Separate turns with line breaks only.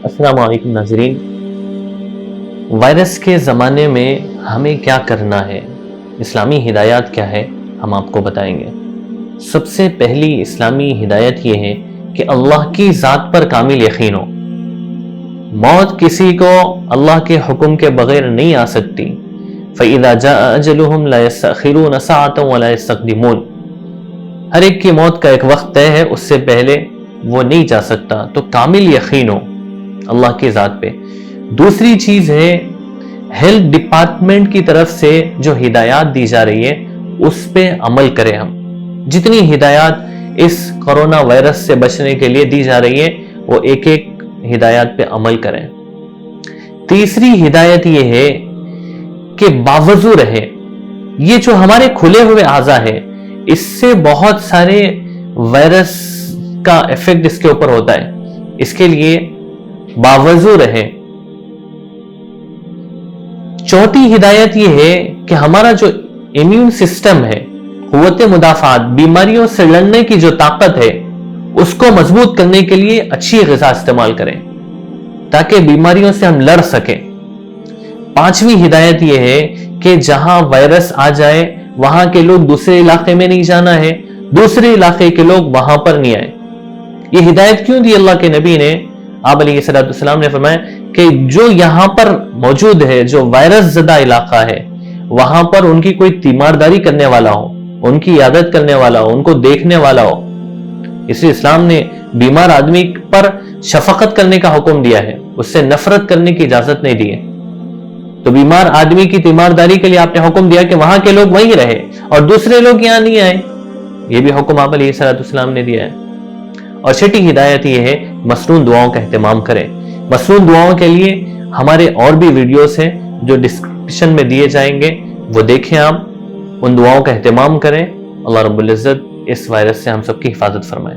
السلام علیکم ناظرین، وائرس کے زمانے میں ہمیں کیا کرنا ہے، اسلامی ہدایات کیا ہے، ہم آپ کو بتائیں گے۔ سب سے پہلی اسلامی ہدایت یہ ہے کہ اللہ کی ذات پر کامل یقین ہو۔ موت کسی کو اللہ کے حکم کے بغیر نہیں آ سکتی۔ فَإِذَا جَاءَ أَجَلُهُمْ لَا يَسْتَأْخِرُونَ سَاعَةً وَلَا يَسْتَقْدِمُونَ۔ ہر ایک کی موت کا ایک وقت طے ہے، اس سے پہلے وہ نہیں جا سکتا، تو کامل یقین ہو اللہ کی ذات پہ۔ دوسری چیز ہے ہیلتھ ڈپارٹمنٹ کی طرف سے جو ہدایات دی جا رہی ہے اس پہ عمل کریں۔ ہم جتنی ہدایات اس کرونا وائرس سے بچنے کے لیے دی جا رہی ہے وہ ایک ایک ہدایات پہ عمل کریں۔ تیسری ہدایت یہ ہے کہ باوضو رہے۔ یہ جو ہمارے کھلے ہوئے اعضاء ہے اس سے بہت سارے وائرس کا ایفیکٹ اس کے اوپر ہوتا ہے، اس کے لیے باوضو رہے۔ چوتھی ہدایت یہ ہے کہ ہمارا جو امیون سسٹم ہے، قوت مدافعات، بیماریوں سے لڑنے کی جو طاقت ہے اس کو مضبوط کرنے کے لیے اچھی غذا استعمال کریں تاکہ بیماریوں سے ہم لڑ سکیں۔ پانچویں ہدایت یہ ہے کہ جہاں وائرس آ جائے وہاں کے لوگ دوسرے علاقے میں نہیں جانا ہے، دوسرے علاقے کے لوگ وہاں پر نہیں آئے۔ یہ ہدایت کیوں دی اللہ کے نبی نے؟ آپ علیہ السلام نے فرمایا کہ جو یہاں پر موجود ہے، جو وائرس زدہ علاقہ ہے، وہاں پر ان کی کوئی تیمارداری کرنے والا ہو، ان کی عیادت کرنے والا ہو، ان کو دیکھنے والا ہو۔ اس لیے اسلام نے بیمار آدمی پر شفقت کرنے کا حکم دیا ہے، اس سے نفرت کرنے کی اجازت نہیں دی ہے۔ تو بیمار آدمی کی تیمارداری کے لیے آپ نے حکم دیا کہ وہاں کے لوگ وہیں رہے اور دوسرے لوگ یہاں نہیں آئے، یہ بھی حکم آپ علیہ السلام نے دیا ہے۔ اور چھٹی ہدایت یہ ہے مسنون دعاؤں کا اہتمام کریں۔ مسنون دعاؤں کے لیے ہمارے اور بھی ویڈیوز ہیں جو ڈسکرپشن میں دیے جائیں گے، وہ دیکھیں، آپ ان دعاؤں کا اہتمام کریں۔ اللہ رب العزت اس وائرس سے ہم سب کی حفاظت فرمائے۔